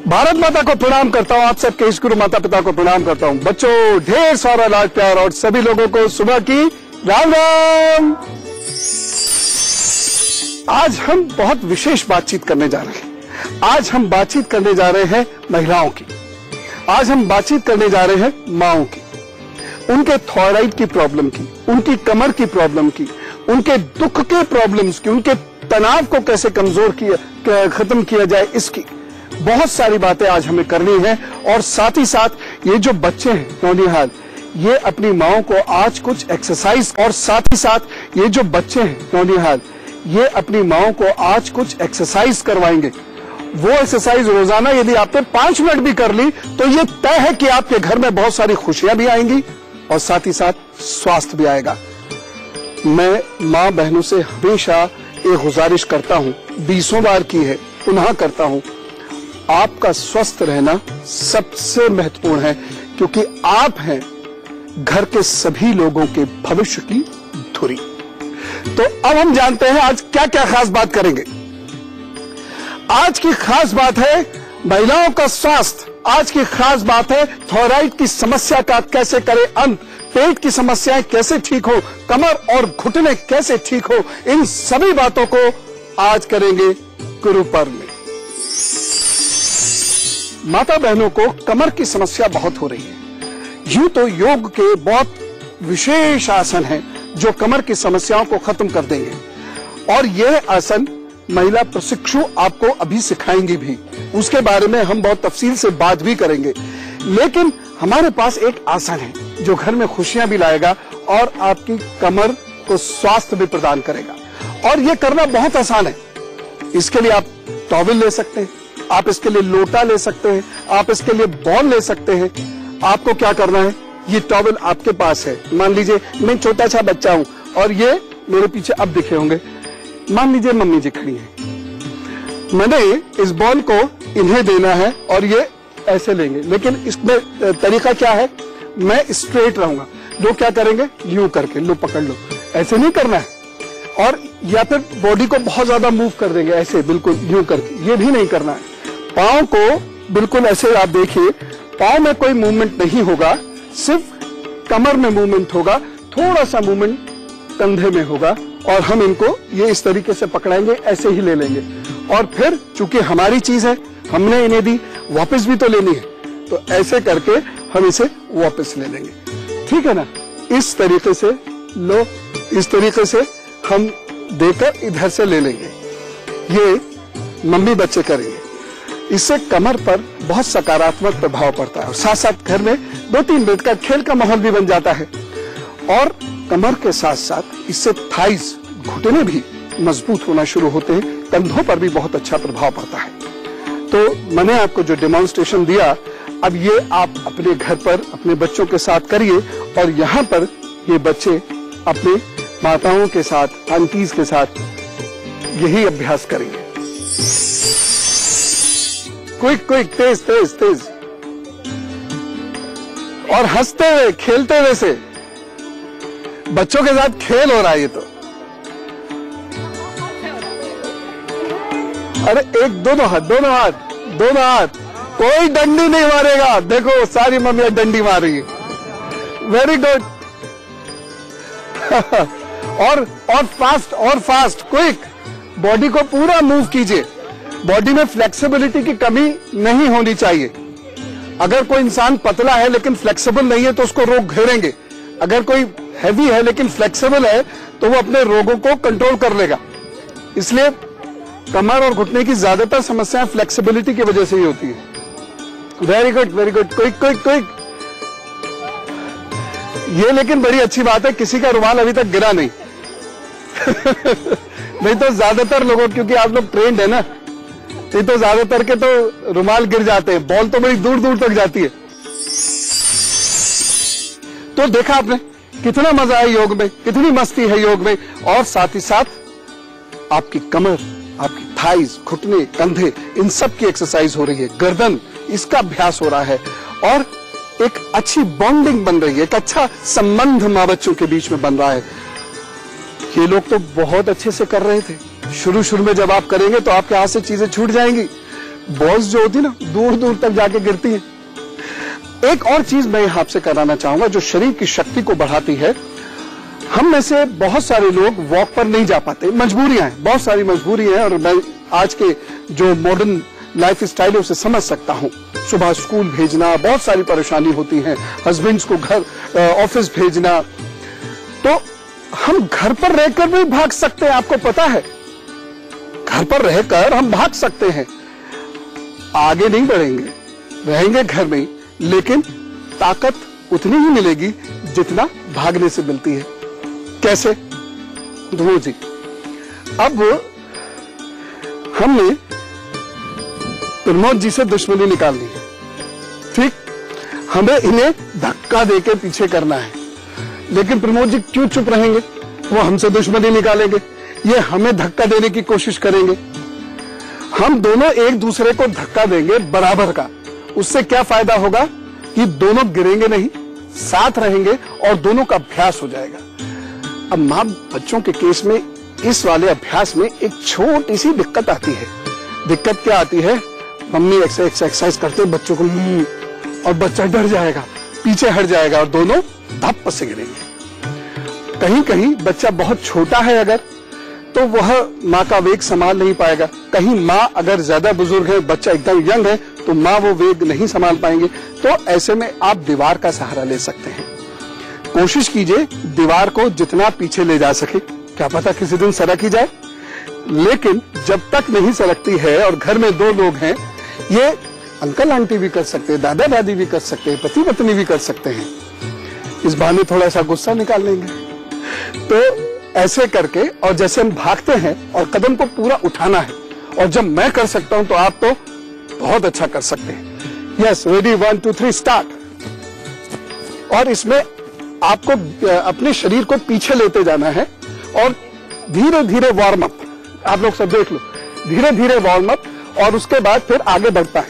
भारत माता को प्रणाम करता हूं, आप सबके इस गुरु माता पिता को प्रणाम करता हूं। बच्चों, ढेर सारा लाड प्यार और सभी लोगों को सुबह की राम राम। आज हम बहुत विशेष बातचीत करने जा रहे हैं। आज हम बातचीत करने जा रहे हैं महिलाओं की। आज हम बातचीत करने जा रहे हैं माओं की, उनके थायराइड की प्रॉब्लम की, उनकी कमर की प्रॉब्लम की, उनके दुख के प्रॉब्लम्स की, उनके तनाव को कैसे कमजोर किया, खत्म किया जाए, इसकी बहुत सारी बातें आज हमें करनी है। और साथ ही साथ ये जो बच्चे हैं नौनिहाल, ये अपनी माओं को आज कुछ एक्सरसाइज, और साथ ही साथ ये जो बच्चे हैं नौनिहाल, ये अपनी माओं को आज कुछ एक्सरसाइज करवाएंगे। वो एक्सरसाइज रोजाना यदि आपने 5 मिनट भी कर ली तो ये तय है कि आपके घर में बहुत सारी खुशियां भी आएंगी और साथ ही साथ स्वास्थ्य भी आएगा। मैं मां बहनों से हमेशा ये गुजारिश करता हूं, 20 बार की है, पुनः करता हूं, आपका स्वस्थ रहना सबसे महत्वपूर्ण है, क्योंकि आप हैं घर के सभी लोगों के भविष्य की धुरी। तो अब हम जानते हैं आज क्या क्या खास बात करेंगे। आज की खास बात है महिलाओं का स्वास्थ्य। आज की खास बात है थायराइड की समस्या का कैसे करें अंत, पेट की समस्याएं कैसे ठीक हो, कमर और घुटने कैसे ठीक हो, इन सभी बातों को आज करेंगे गुरु पर्व में। माता बहनों को कमर की समस्या बहुत हो रही है। यूं तो योग के बहुत विशेष आसन हैं जो कमर की समस्याओं को खत्म कर देंगे, और यह आसन महिला प्रशिक्षु आपको अभी सिखाएंगी भी। उसके बारे में हम बहुत तफसील से बात भी करेंगे। लेकिन हमारे पास एक आसन है जो घर में खुशियां भी लाएगा और आपकी कमर को स्वास्थ्य भी प्रदान करेगा, और यह करना बहुत आसान है। इसके लिए आप टॉवल ले सकते हैं, आप इसके लिए लोटा ले सकते हैं, आप इसके लिए बॉल ले सकते हैं। आपको क्या करना है, ये टॉवल आपके पास है। मान लीजिए मैं छोटा सा बच्चा हूं और ये मेरे पीछे अब दिखे होंगे। मान लीजिए मम्मी जी खड़ी हैं, मैंने इस बॉल को इन्हें देना है और ये ऐसे लेंगे, लेकिन इसमें तरीका क्या है, मैं स्ट्रेट रहूंगा। लोग क्या करेंगे, यूं करके लो पकड़ लो, ऐसे नहीं करना है। और या फिर बॉडी को बहुत ज्यादा मूव कर देंगे, ऐसे बिल्कुल यूं करके, ये भी नहीं करना है। पांव को बिल्कुल ऐसे, आप देखिए पांव में कोई मूवमेंट नहीं होगा, सिर्फ कमर में मूवमेंट होगा, थोड़ा सा मूवमेंट कंधे में होगा, और हम इनको ये इस तरीके से पकड़ाएंगे, ऐसे ही ले लेंगे। और फिर चूंकि हमारी चीज है, हमने इन्हें दी, वापस भी तो लेनी है, तो ऐसे करके हम इसे वापस ले लेंगे। ठीक है ना, इस तरीके से लो, इस तरीके से हम देकर इधर से ले लेंगे। ये मम्मी बच्चे करेंगे। इससे कमर पर बहुत सकारात्मक प्रभाव पड़ता है, और साथ साथ घर में 2-3 मिनट का खेल का माहौल भी बन जाता है। और कमर के साथ साथ इससे थाइज, घुटने भी मजबूत होना शुरू होते हैं, कंधों पर भी बहुत अच्छा प्रभाव पड़ता है। तो मैंने आपको जो डेमोन्स्ट्रेशन दिया, अब ये आप अपने घर पर अपने बच्चों के साथ करिए, और यहाँ पर ये बच्चे अपने माताओं के साथ, आंटीज के साथ यही अभ्यास करेंगे। क्विक क्विक, तेज तेज तेज, और हंसते हुए खेलते हुए से बच्चों के साथ खेल हो रहा है ये तो। अरे एक, दोनों हाथ, दोनों हाथ, दोनों हाथ, कोई डंडी नहीं मारेगा। देखो सारी मम्मियां डंडी मार रही है, वेरी गुड। और फास्ट, और फास्ट, क्विक, बॉडी को पूरा मूव कीजिए। बॉडी में फ्लेक्सिबिलिटी की कमी नहीं होनी चाहिए। अगर कोई इंसान पतला है लेकिन फ्लेक्सिबल नहीं है तो उसको रोग घेरेंगे। अगर कोई हैवी है लेकिन फ्लेक्सिबल है तो वो अपने रोगों को कंट्रोल कर लेगा। इसलिए कमर और घुटने की ज्यादातर समस्याएं फ्लेक्सिबिलिटी की वजह से ही होती है। Very good, very good, quick quick quick. ये लेकिन बड़ी अच्छी बात है, किसी का रुमाल अभी तक गिरा नहीं। नहीं तो ज्यादातर लोगों, क्योंकि आप लोग ट्रेंड है ना, नहीं तो ज्यादातर के तो रुमाल गिर जाते हैं, बॉल तो बड़ी दूर दूर तक जाती है। तो देखा आपने कितना मजा है योग में, कितनी मस्ती है योग में, और साथ ही साथ आपकी कमर, आपकी थाइज, घुटने, कंधे, इन सब की एक्सरसाइज हो रही है। गर्दन, इसका अभ्यास हो रहा है, और एक अच्छी बॉन्डिंग बन रही है, एक अच्छा संबंध माँ बच्चों के बीच में बन रहा है। ये लोग तो बहुत अच्छे से कर रहे थे। शुरू में जब आप करेंगे तो आपके हाथ से चीजें छूट जाएंगी, बॉल्स जो होती ना दूर दूर तक जाके गिरती है। एक और चीज मैं आपसे कराना चाहूंगा जो शरीर की शक्ति को बढ़ाती है। हम में से बहुत सारे लोग वॉक पर नहीं जा पाते, मजबूरियां हैं, बहुत सारी मजबूरी है, और मैं आज के जो मॉडर्न लाइफ स्टाइल है उसे समझ सकता हूं। सुबह स्कूल भेजना, बहुत सारी परेशानी होती है, हस्बैंड्स को घर ऑफिस भेजना, तो हम घर पर रहकर भी भाग सकते हैं। आपको पता है, घर पर रहकर हम भाग सकते हैं, आगे नहीं बढ़ेंगे, रहेंगे घर में, लेकिन ताकत उतनी ही मिलेगी जितना भागने से मिलती है। कैसे? ध्रुव जी, अब हमने प्रमोद जी से दुश्मनी निकालनी है, ठीक? हमें इन्हें धक्का देके पीछे करना है, लेकिन प्रमोद जी क्यों चुप रहेंगे? वो हमसे दुश्मनी निकालेंगे, ये हमें धक्का देने की कोशिश करेंगे। हम दोनों एक दूसरे को धक्का देंगे बराबर का, उससे क्या फायदा होगा कि दोनों गिरेंगे नहीं, साथ रहेंगे और दोनों का अभ्यास हो जाएगा। अब मां बच्चों के केस में इस वाले अभ्यास में एक छोटी सी दिक्कत आती है। दिक्कत क्या आती है? मम्मी एक्सरसाइज करते बच्चों को और बच्चा डर जाएगा, पीछे हट जाएगा और दोनों धप्प से गिरेंगे। कहीं कहीं बच्चा बहुत छोटा है अगर, तो वह माँ का वेग संभाल नहीं पाएगा। कहीं माँ अगर ज्यादा बुजुर्ग है, बच्चा एकदम यंग है, तो माँ वो वेग नहीं संभाल पाएंगे। तो ऐसे में आप दीवार का सहारा ले सकते हैं। कोशिश कीजिए दीवार को जितना पीछे ले जा सके, क्या पता किसी दिन सरक ही जाए। लेकिन जब तक नहीं सरकती है और घर में दो लोग हैं, ये अंकल आंटी भी कर सकते हैं, दादा दादी भी कर सकते हैं, पति पत्नी भी कर सकते हैं। इस बहाने थोड़ा सा गुस्सा निकाल लेंगे। तो ऐसे करके, और जैसे हम भागते हैं और कदम को पूरा उठाना है, और जब मैं कर सकता हूं तो आप तो बहुत अच्छा कर सकते हैं। Yes, ready, 1 2 3 start. और इसमें आपको अपने शरीर को पीछे लेते जाना है और धीरे धीरे वार्म अप। आप लोग सब देख लो, धीरे धीरे वार्म अप, और उसके बाद फिर आगे बढ़ता है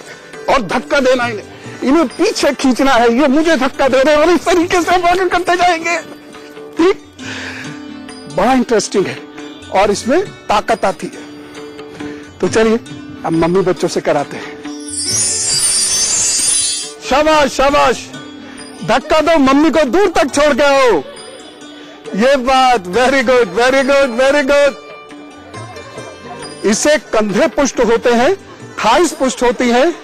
और धक्का देना है, इन्हें पीछे खींचना है, ये मुझे धक्का दे रहे हैं और इस तरीके से आगे करते जाएंगे। ठीक, बड़ा इंटरेस्टिंग है और इसमें ताकत आती है। तो चलिए अब मम्मी बच्चों से कराते हैं। शाबाश शाबाश, धक्का दो, मम्मी को दूर तक छोड़ के आओ। ये बात, very good very good very good. इससे कंधे पुष्ट होते हैं, थाइस पुष्ट होती हैं,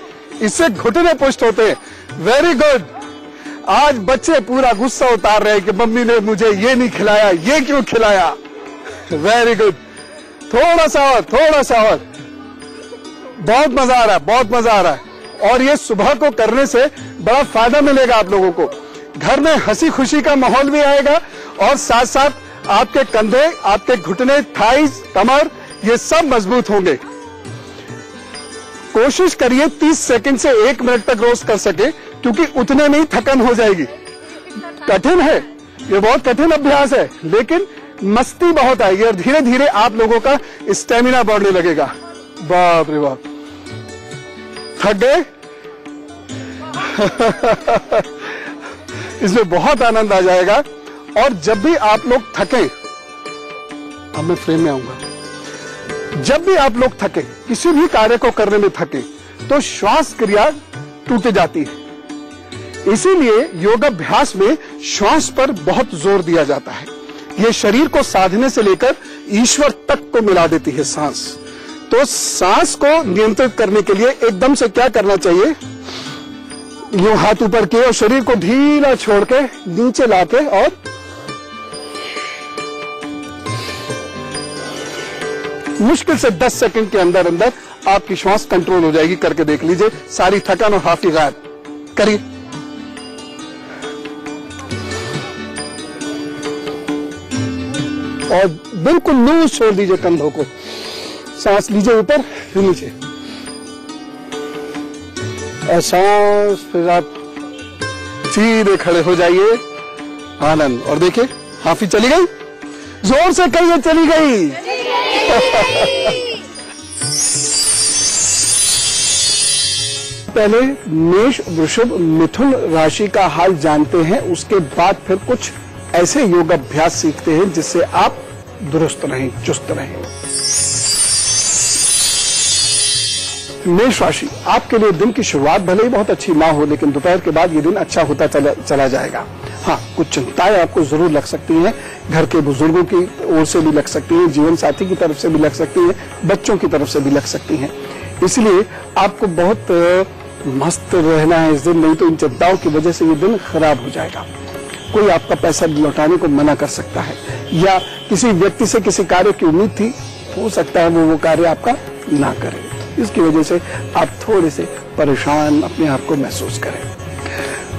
इससे घुटने पुष्ट होते हैं। Very good. आज बच्चे पूरा गुस्सा उतार रहे हैं कि मम्मी ने मुझे ये नहीं खिलाया, ये क्यों खिलाया। वेरी गुड, थोड़ा सा और, थोड़ा सा और। बहुत मजा आ रहा है, बहुत मजा आ रहा है। और ये सुबह को करने से बड़ा फायदा मिलेगा आप लोगों को। घर में हंसी खुशी का माहौल भी आएगा और साथ साथ आपके कंधे, आपके घुटने, थाइस, कमर, ये सब मजबूत होंगे। कोशिश करिए 30 सेकंड से 1 मिनट तक रोज कर सके, क्योंकि उतने में ही थकन हो जाएगी। कठिन है, ये बहुत कठिन अभ्यास है, लेकिन मस्ती बहुत आएगी और धीरे धीरे आप लोगों का स्टेमिना बढ़ने लगेगा। बाप रे बाप, थक गए? इसमें बहुत आनंद आ जाएगा। और जब भी आप लोग थकें, अब मैं फ्रेम में आऊंगा, जब भी आप लोग थके, किसी भी कार्य को करने में थके, तो श्वास क्रिया टूट जाती है। इसीलिए योगाभ्यास में श्वास पर बहुत जोर दिया जाता है। ये शरीर को साधने से लेकर ईश्वर तक को मिला देती है सांस। तो सांस को नियंत्रित करने के लिए एकदम से क्या करना चाहिए? यूं हाथ ऊपर किए और शरीर को ढीला छोड़ के नीचे लाके, और मुश्किल से 10 सेकंड के अंदर अंदर आपकी श्वास कंट्रोल हो जाएगी। करके देख लीजिए, सारी थकान और हाफी गायब। करिए। और बिल्कुल लूज छोड़ दीजिए कंधों को। सांस लीजिए ऊपर फिर नीचे, और सांस, फिर आप सीधे खड़े हो जाइए। आनंद। और देखिए हाफी चली गई, जोर से कहिए चली गई। पहले मेष, वृषभ, मिथुन राशि का हाल जानते हैं, उसके बाद फिर कुछ ऐसे योगाभ्यास सीखते हैं जिससे आप दुरुस्त रहें, चुस्त रहें। मेष राशि, आपके लिए दिन की शुरुआत भले ही बहुत अच्छी ना हो, लेकिन दोपहर के बाद ये दिन अच्छा होता चला जाएगा। हाँ, कुछ चिंताएं आपको जरूर लग सकती हैं, घर के बुजुर्गों की ओर से भी लग सकती हैं, जीवन साथी की तरफ से भी लग सकती हैं, बच्चों की तरफ से भी लग सकती हैं। इसलिए आपको बहुत मस्त रहना है इस दिन, नहीं तो इन चिंताओं की वजह से ये दिन खराब हो जाएगा। कोई आपका पैसा लौटाने को मना कर सकता है, या किसी व्यक्ति से किसी कार्य की उम्मीद थी, हो सकता है वो कार्य आपका ना करे, इसकी वजह से आप थोड़े से परेशान अपने आप को महसूस करें।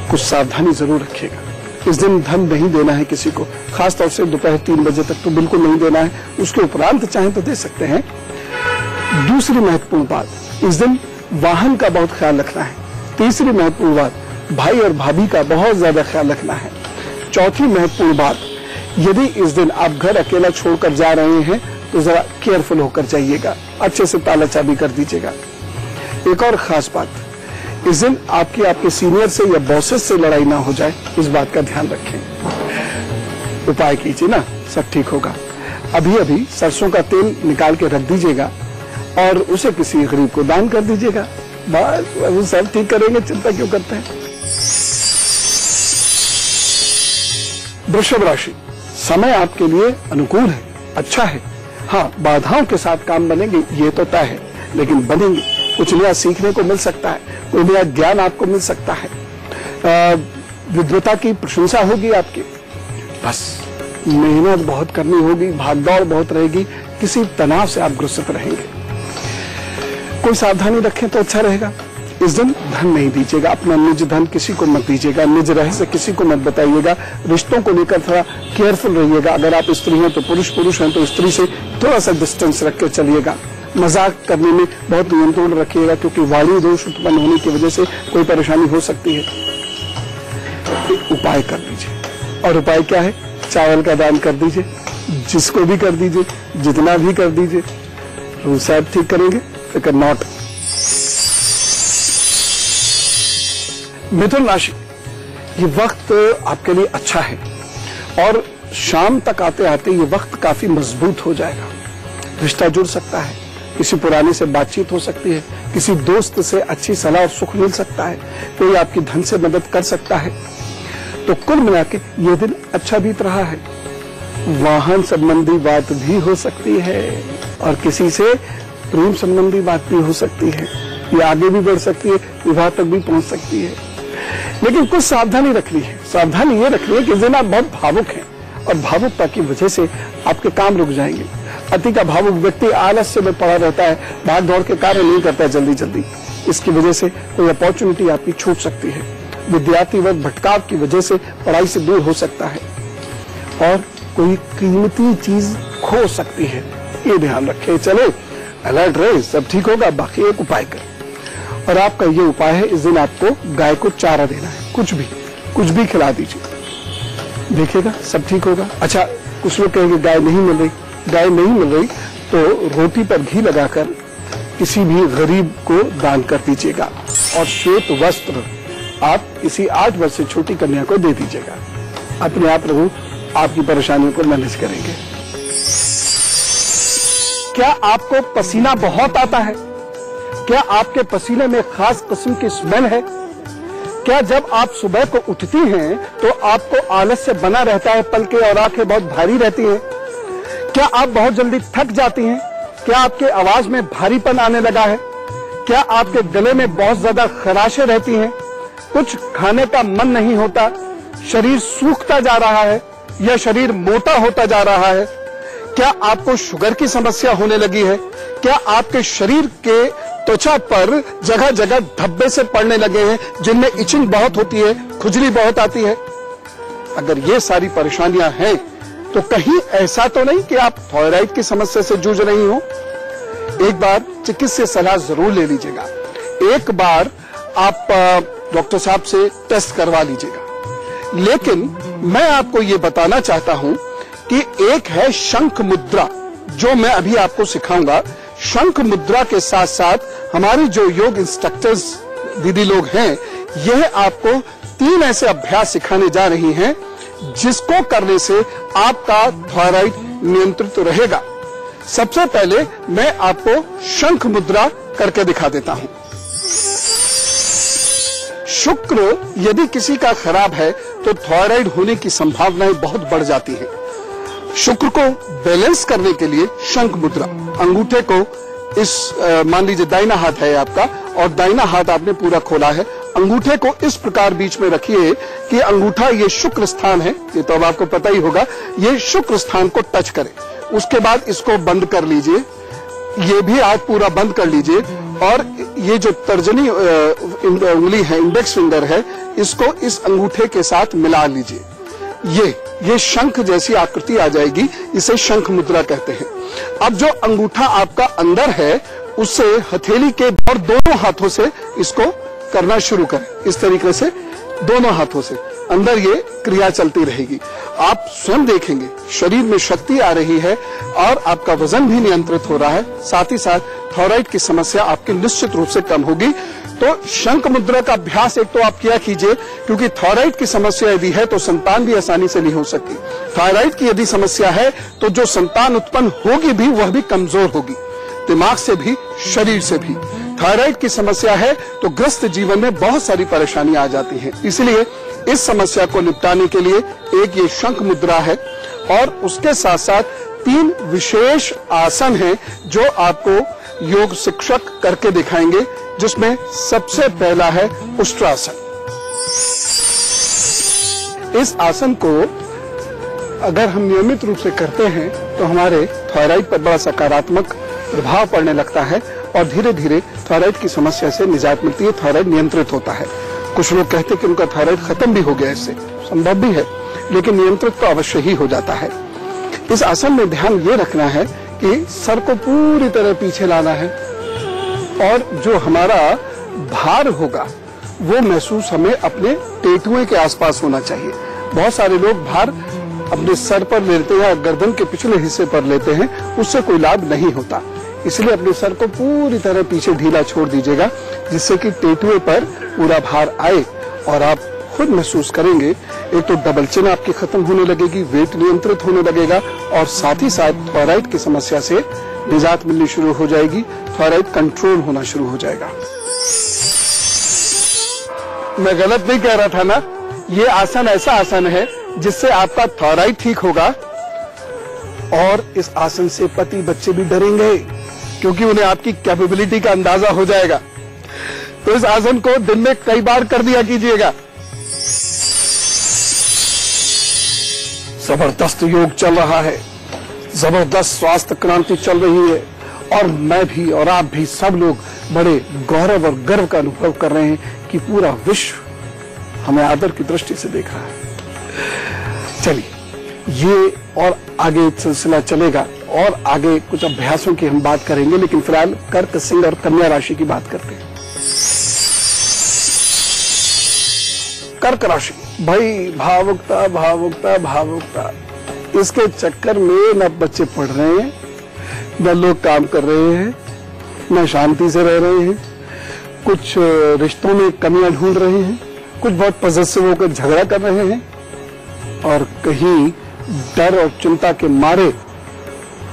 कुछ सावधानी जरूर रखिएगा। इस दिन धन नहीं देना है किसी को, खासतौर से दोपहर 3 बजे तक तो बिल्कुल नहीं देना है, उसके उपरांत चाहें तो दे सकते हैं। दूसरी महत्वपूर्ण बात, इस दिन वाहन का बहुत ख्याल रखना है। तीसरी महत्वपूर्ण बात, भाई और भाभी का बहुत ज्यादा ख्याल रखना है। चौथी महत्वपूर्ण बात, यदि इस दिन आप घर अकेला छोड़कर जा रहे हैं तो जरा केयरफुल होकर जाइएगा, अच्छे से ताला चाबी कर दीजिएगा। एक और खास बात, इस दिन आपके सीनियर से या बॉसेस से लड़ाई ना हो जाए, इस बात का ध्यान रखें। उपाय कीजिए ना, सब ठीक होगा। अभी अभी सरसों का तेल निकाल के रख दीजिएगा और उसे किसी गरीब को दान कर दीजिएगा, बस वो सब ठीक करेंगे, चिंता क्यों करते हैं। वृषभ राशि, समय आपके लिए अनुकूल है, अच्छा है। हाँ, बाधाओं के साथ काम बनेंगे ये तो तय है, लेकिन बनेंगे। कुछ नया सीखने को मिल सकता है, कोई नया ज्ञान आपको मिल सकता है, विद्वता की प्रशंसा होगी आपकी। बस मेहनत बहुत करनी होगी, भागदौड़ बहुत रहेगी, किसी तनाव से आप ग्रसित रहेंगे। कोई सावधानी रखें तो अच्छा रहेगा। इस दिन धन नहीं दीजिएगा, अपना निज धन किसी को मत दीजिएगा, निज रहस्य किसी को मत बताइएगा। रिश्तों को लेकर थोड़ा केयरफुल रहिएगा। अगर आप स्त्री हैं तो पुरुष हैं तो स्त्री से थोड़ा सा डिस्टेंस रख कर चलिएगा। मजाक करने में बहुत नियंत्रण रखिएगा, क्योंकि वाणी दोष उत्पन्न होने की वजह से कोई परेशानी हो सकती है। उपाय कर दीजिए, और उपाय क्या है, चावल का दान कर दीजिए, जिसको भी कर दीजिए, जितना भी कर दीजिए, वो सब ठीक करेंगे, फिकर नॉट। मिथुन राशि, ये वक्त आपके लिए अच्छा है और शाम तक आते आते ये वक्त काफी मजबूत हो जाएगा। रिश्ता जुड़ सकता है, किसी पुराने से बातचीत हो सकती है, किसी दोस्त से अच्छी सलाह और सुख मिल सकता है, कोई आपकी धन से मदद कर सकता है। तो कुल मिला के ये दिन अच्छा बीत रहा है। वाहन संबंधी बात भी हो सकती है और किसी से प्रेम संबंधी बात भी हो सकती है, ये आगे भी बढ़ सकती है, विवाह तक भी पहुंच सकती है। लेकिन कुछ सावधानी रखनी है। सावधानी ये रखनी है कि इस दिन आप बहुत भावुक हैं और भावुकता की वजह से आपके काम रुक जाएंगे। अति का भावुक व्यक्ति आलस्य में पड़ा रहता है, भाग दौड़ के कार्य नहीं करता है जल्दी जल्दी, इसकी वजह से कोई अपॉर्चुनिटी आपकी छूट सकती है। विद्यार्थी वर्ग भटकाव की वजह से पढ़ाई से दूर हो सकता है और कोई कीमती चीज खो सकती है, ये ध्यान रखें। चले अलर्ट रहे, सब ठीक होगा। बाकी एक उपाय करें, और आपका ये उपाय है, इस दिन आपको गाय को चारा देना है, कुछ भी खिला दीजिए, देखिएगा सब ठीक होगा। अच्छा, कुछ लोग कहेंगे गाय नहीं मिल रही, गाय नहीं मिल रही तो रोटी पर घी लगाकर किसी भी गरीब को दान कर दीजिएगा, और श्वेत वस्त्र आप किसी 8 वर्ष से छोटी कन्या को दे दीजिएगा। अपने आप प्रभु आपकी परेशानियों को मैनेज करेंगे। क्या आपको पसीना बहुत आता है? क्या आपके पसीने में खास किस्म की स्मेल है? क्या जब आप सुबह को उठती हैं तो आपको आलस्य बना रहता है, पलकें और आंखें बहुत भारी रहती हैं? क्या आप बहुत जल्दी थक जाती हैं? क्या आपके आवाज में भारीपन आने लगा है? क्या आपके गले में बहुत ज्यादा खराशें रहती हैं? कुछ खाने का मन नहीं होता? शरीर सूखता जा रहा है या शरीर मोटा होता जा रहा है? क्या आपको शुगर की समस्या होने लगी है? क्या आपके शरीर के त्वचा पर जगह जगह धब्बे से पड़ने लगे हैं, जिनमें इचिंग बहुत होती है, खुजली बहुत आती है? अगर ये सारी परेशानियां हैं तो कहीं ऐसा तो नहीं कि आप थायराइड की समस्या से जूझ रही हो? एक बार चिकित्सकीय सलाह जरूर ले लीजिएगा। एक बार आप डॉक्टर साहब से टेस्ट करवा लीजिएगा। लेकिन मैं आपको ये बताना चाहता हूं कि एक है शंख मुद्रा, जो मैं अभी आपको सिखाऊंगा। शंख मुद्रा के साथ साथ हमारी जो योग इंस्ट्रक्टर्स दीदी लोग हैं, यह आपको 3 ऐसे अभ्यास सिखाने जा रही हैं जिसको करने से आपका थायराइड नियंत्रित रहेगा। सबसे पहले मैं आपको शंख मुद्रा करके दिखा देता हूं। शुक्र यदि किसी का खराब है तो थायराइड होने की संभावनाएं बहुत बढ़ जाती हैं। शुक्र को बैलेंस करने के लिए शंख मुद्रा, अंगूठे को इस मान लीजिए दाहिना हाथ है आपका और दाहिना हाथ आपने पूरा खोला है, अंगूठे को इस प्रकार बीच में रखिए कि अंगूठा ये शुक्र स्थान है, ये तो अब आपको पता ही होगा, ये शुक्र स्थान को टच करे। उसके बाद इसको बंद कर लीजिए, ये भी हाथ पूरा बंद कर लीजिए और ये जो तर्जनी उंगली है, इंडेक्स फिंगर है, इसको इस अंगूठे के साथ मिला लीजिए। ये शंख जैसी आकृति आ जाएगी, इसे शंख मुद्रा कहते हैं। अब जो अंगूठा आपका अंदर है उससे हथेली के और दोनों हाथों से इसको करना शुरू करें। इस तरीके से दोनों हाथों से अंदर ये क्रिया चलती रहेगी। आप स्वयं देखेंगे शरीर में शक्ति आ रही है और आपका वजन भी नियंत्रित हो रहा है, साथ ही साथ थायराइड की समस्या आपकी निश्चित रूप से कम होगी। तो शंख मुद्रा का अभ्यास एक तो आप किया कीजिए, क्योंकि थायराइड की समस्या यदि है तो संतान भी आसानी से नहीं हो सकती। थायराइड की यदि समस्या है तो जो संतान उत्पन्न होगी भी वह भी कमजोर होगी, दिमाग से भी शरीर से भी। थायराइड की समस्या है तो ग्रस्त जीवन में बहुत सारी परेशानियां आ जाती हैं। इसलिए इस समस्या को निपटाने के लिए एक ये शंख मुद्रा है और उसके साथ साथ 3 विशेष आसन हैं जो आपको योग शिक्षक करके दिखाएंगे, जिसमें सबसे पहला है उष्ट्रासन। इस आसन को अगर हम नियमित रूप से करते हैं तो हमारे थायराइड पर बड़ा सकारात्मक प्रभाव पड़ने लगता है और धीरे धीरे थायराइड की समस्या से निजात मिलती है, थायराइड नियंत्रित होता है। कुछ लोग कहते हैं कि उनका थायराइड खत्म भी हो गया, इससे संभव भी है, लेकिन नियंत्रित तो अवश्य ही हो जाता है। इस आसन में ध्यान ये रखना है कि सर को पूरी तरह पीछे लाना है और जो हमारा भार होगा वो महसूस हमें अपने टेटुए के आसपास होना चाहिए। बहुत सारे लोग भार अपने सर पर लेते हैं, गर्दन के पिछले हिस्से पर लेते हैं, उससे कोई लाभ नहीं होता। इसलिए अपने सर को पूरी तरह पीछे ढीला छोड़ दीजिएगा, जिससे कि टेटुए पर पूरा भार आए और आप खुद महसूस करेंगे। एक तो डबल चिन आपकी खत्म होने लगेगी, वेट नियंत्रित होने लगेगा और साथ ही साथ थायराइड की समस्या से निजात मिलनी शुरू हो जाएगी, थायराइड कंट्रोल होना शुरू हो जाएगा। मैं गलत नहीं कह रहा था ना, ये आसन ऐसा आसन है जिससे आपका थायराइड ठीक होगा और इस आसन से पति बच्चे भी डरेंगे, क्योंकि उन्हें आपकी कैपेबिलिटी का अंदाजा हो जाएगा। तो इस आसन को दिन में कई बार कर दिया कीजिएगा। जबरदस्त योग चल रहा है, जबरदस्त स्वास्थ्य क्रांति चल रही है और मैं भी और आप भी सब लोग बड़े गौरव और गर्व का अनुभव कर रहे हैं कि पूरा विश्व हमें आदर की दृष्टि से देख रहा है। चलिए ये और आगे सिलसिला चलेगा और आगे कुछ अभ्यासों की हम बात करेंगे, लेकिन फिलहाल कर्क, सिंह और कन्या राशि की बात करते हैं। कर्क राशि, भाई भावुकता भावुकता भावुकता, इसके चक्कर में न बच्चे पढ़ रहे हैं, न लोग काम कर रहे हैं, न शांति से रह रहे हैं, कुछ रिश्तों में कमियां ढूंढ रहे हैं, कुछ बहुत पॉजिटिव होकर झगड़ा कर रहे हैं और कहीं डर और चिंता के मारे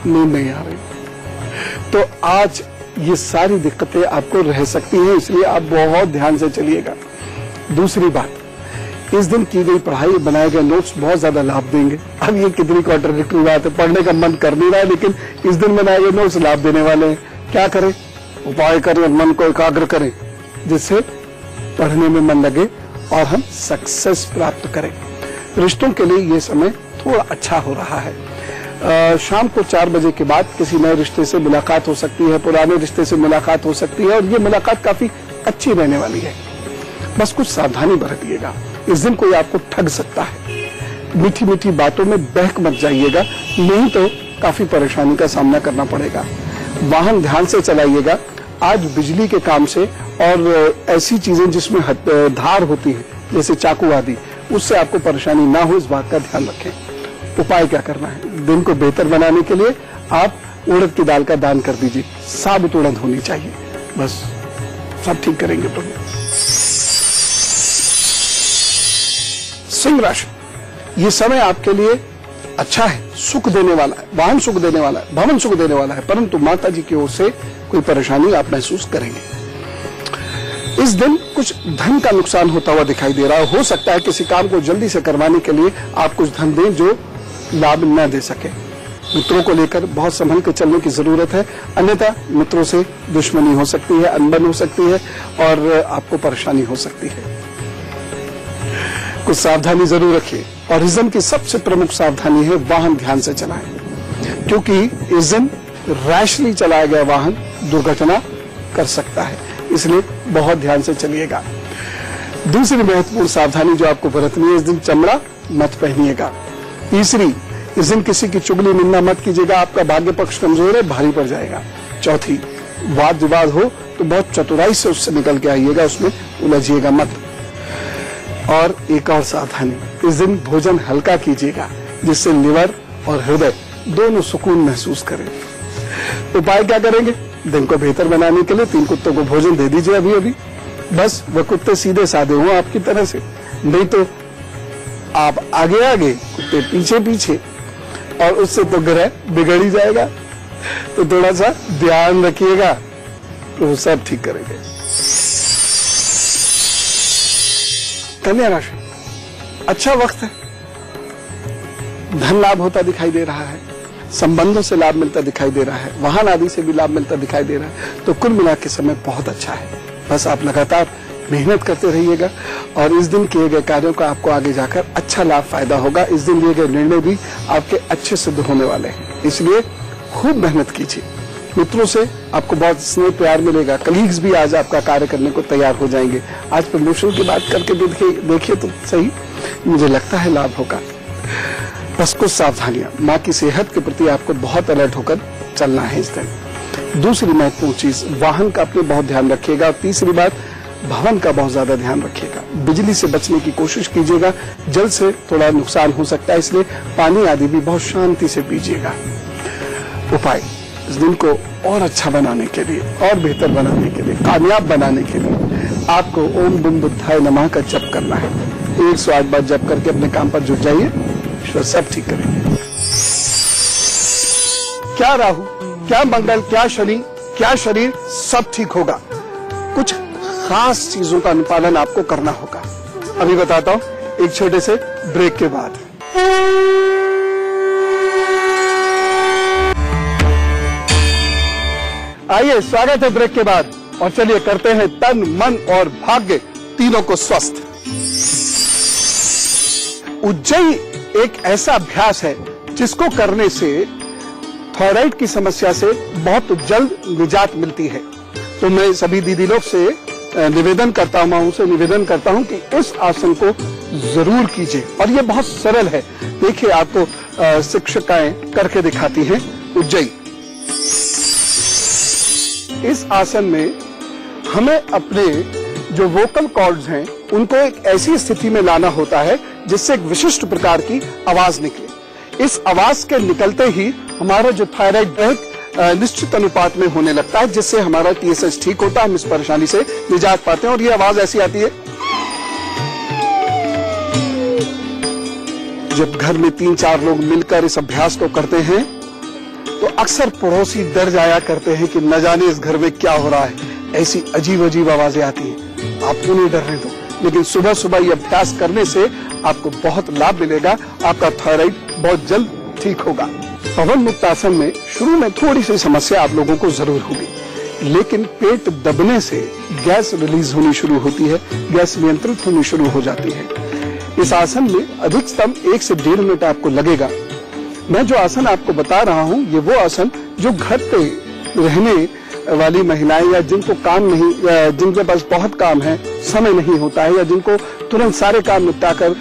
नींद नहीं आ रही। तो आज ये सारी दिक्कतें आपको रह सकती हैं, इसलिए आप बहुत ध्यान से चलिएगा। दूसरी बात, इस दिन की गई पढ़ाई, बनाए गए नोट्स बहुत ज्यादा लाभ देंगे। अब ये कितनी कॉन्ट्राडिक्टरी बात है, पढ़ने का मन कर नहीं रहा है, लेकिन इस दिन बनाए गए नोट्स लाभ देने वाले हैं। क्या करें? उपाय करें, मन को एकाग्र करें, जिससे पढ़ने में मन लगे और हम सक्सेस प्राप्त करें। रिश्तों के लिए ये समय थोड़ा अच्छा हो रहा है। शाम को 4 बजे के बाद किसी नए रिश्ते से मुलाकात हो सकती है, पुराने रिश्ते से मुलाकात हो सकती है और ये मुलाकात काफी अच्छी रहने वाली है। बस कुछ सावधानी बरतिएगा, इस दिन कोई आपको ठग सकता है। मीठी मीठी बातों में बहक मत जाइएगा, नहीं तो काफी परेशानी का सामना करना पड़ेगा। वाहन ध्यान से चलाइएगा। आज बिजली के काम से और ऐसी चीजें जिसमें धार होती है जैसे चाकू आदि, उससे आपको परेशानी ना हो, इस बात का ध्यान रखें। उपाय क्या करना है? दिन को बेहतर बनाने के लिए आप उड़द की दाल का दान कर दीजिए, साबुत उड़द होनी चाहिए, बस सब ठीक करेंगे प्रभु। सिंह राशि, ये समय आपके लिए अच्छा है, सुख देने वाला है, वाहन सुख देने वाला है, भवन सुख देने वाला है, परंतु माता जी की ओर से कोई परेशानी आप महसूस करेंगे। इस दिन कुछ धन का नुकसान होता हुआ दिखाई दे रहा है। हो सकता है किसी काम को जल्दी से करवाने के लिए आप कुछ धन दें जो लाभ न दे सके। मित्रों को लेकर बहुत संभल के चलने की जरूरत है, अन्यथा मित्रों से दुश्मनी हो सकती है, अनबन हो सकती है और आपको परेशानी हो सकती है। कुछ सावधानी जरूर रखिए। और इस दिन की सबसे प्रमुख सावधानी है वाहन ध्यान से चलाएं, क्योंकि इस दिन रैशली चलाया गया वाहन दुर्घटना कर सकता है, इसलिए बहुत ध्यान से चलिएगा। दूसरी महत्वपूर्ण सावधानी जो आपको बरतनी है, इस दिन चमड़ा मत पहनिएगा। तीसरी, इस दिन किसी की चुगली निंदा मत कीजिएगा, आपका भाग्य पक्ष कमजोर है, भारी पड़ जाएगा। चौथी, वाद विवाद हो तो बहुत चतुराई से उससे निकल के आइएगा, उसमें उलझिएगा मत। और एक और सावधानी, इस दिन भोजन हल्का कीजिएगा जिससे लिवर और हृदय दोनों सुकून महसूस करें। उपाय क्या करेंगे? दिन को बेहतर बनाने के लिए 3 कुत्तों को भोजन दे दीजिए अभी अभी, बस वह कुत्ते सीधे साधे हों आपकी तरह से, नहीं तो आप आगे आगे कुत्ते पीछे पीछे, और उससे तो ग्रह बिगड़ ही जाएगा। तो थोड़ा सा ध्यान रखिएगा, तो वो सब ठीक करेंगे। कन्या राशि, अच्छा वक्त है, धन लाभ होता दिखाई दे रहा है, संबंधों से लाभ मिलता दिखाई दे रहा है, वाहन आदि से भी लाभ मिलता दिखाई दे रहा है। तो कुल मिला के समय बहुत अच्छा है। बस आप लगातार मेहनत करते रहिएगा और इस दिन किए गए कार्यों का आपको आगे जाकर अच्छा लाभ फायदा होगा। इस दिन लिए गए निर्णय भी आपके अच्छे सिद्ध होने वाले हैं, इसलिए खूब मेहनत कीजिए। मित्रों से आपको बहुत स्नेह प्यार मिलेगा, कलीग्स भी आज आपका कार्य करने को तैयार हो जाएंगे। आज प्रमोशन की बात करके देखिए तो सही, मुझे लगता है लाभ होगा। बस कुछ सावधानियां, माँ की सेहत के प्रति आपको बहुत अलर्ट होकर चलना है इस दिन। दूसरी महत्वपूर्ण चीज, वाहन का अपने बहुत ध्यान रखिएगा। और तीसरी बात, भवन का बहुत ज्यादा ध्यान रखिएगा। बिजली से बचने की कोशिश कीजिएगा, जल से थोड़ा नुकसान हो सकता है, इसलिए पानी आदि भी बहुत शांति से पीजिएगा। उपाय, इस दिन को और अच्छा बनाने के लिए, और बेहतर बनाने के लिए, कामयाब बनाने के लिए आपको ओम बुम बुद्धाय नमः का जप करना है। 108 बार जप करके अपने काम पर जुट जाइए, ईश्वर सब ठीक करेंगे। क्या राहु, क्या मंगल, क्या शनि, क्या शरीर, सब ठीक होगा। कुछ खास चीजों का अनुपालन आपको करना होगा, अभी बताता हूं एक छोटे से ब्रेक के बाद। आइए, स्वागत है ब्रेक के बाद, और चलिए करते हैं तन मन और भाग्य तीनों को स्वस्थ। उज्जयी एक ऐसा अभ्यास है जिसको करने से थायराइड की समस्या से बहुत जल्द निजात मिलती है। तो मैं सभी दीदी लोग से निवेदन करता हूं, मां से निवेदन करता हूं कि इस आसन को जरूर कीजिए। और ये बहुत सरल है, देखिए आपको शिक्षिकाएं करके दिखाती हैं। उज्जयी, इस आसन में हमें अपने जो वोकल कॉर्ड्स हैं उनको एक ऐसी स्थिति में लाना होता है जिससे एक विशिष्ट प्रकार की आवाज निकले। इस आवाज के निकलते ही हमारा जो थायराइड है निश्चित अनुपात में होने लगता है, जिससे हमारा TSH ठीक होता है, हम इस परेशानी से निजात पाते हैं। और ये आवाज ऐसी आती है, जब घर में 3-4 लोग मिलकर इस अभ्यास को करते हैं तो अक्सर पड़ोसी डर जाया करते हैं कि न जाने इस घर में क्या हो रहा है, ऐसी अजीब अजीब आवाजें आती हैं। आपको नहीं डरने दो, लेकिन सुबह सुबह ये अभ्यास करने से आपको बहुत लाभ मिलेगा, आपका थायराइड बहुत जल्द ठीक होगा। पवन मुक्त आसन में शुरू में थोड़ी सी समस्या आप लोगों को जरूर होगी, लेकिन पेट दबने से गैस रिलीज होनी शुरू होती है, गैस नियंत्रित होनी शुरू हो जाती है। इस आसन में अधिकतम 1 से 1.5 मिनट आपको लगेगा। मैं जो आसन आपको बता रहा हूं, ये वो आसन जो घर पे रहने वाली महिलाएं या जिनको काम नहीं, या जिनके पास बहुत काम है, समय नहीं होता है, या जिनको तुरंत सारे काम निपटाकर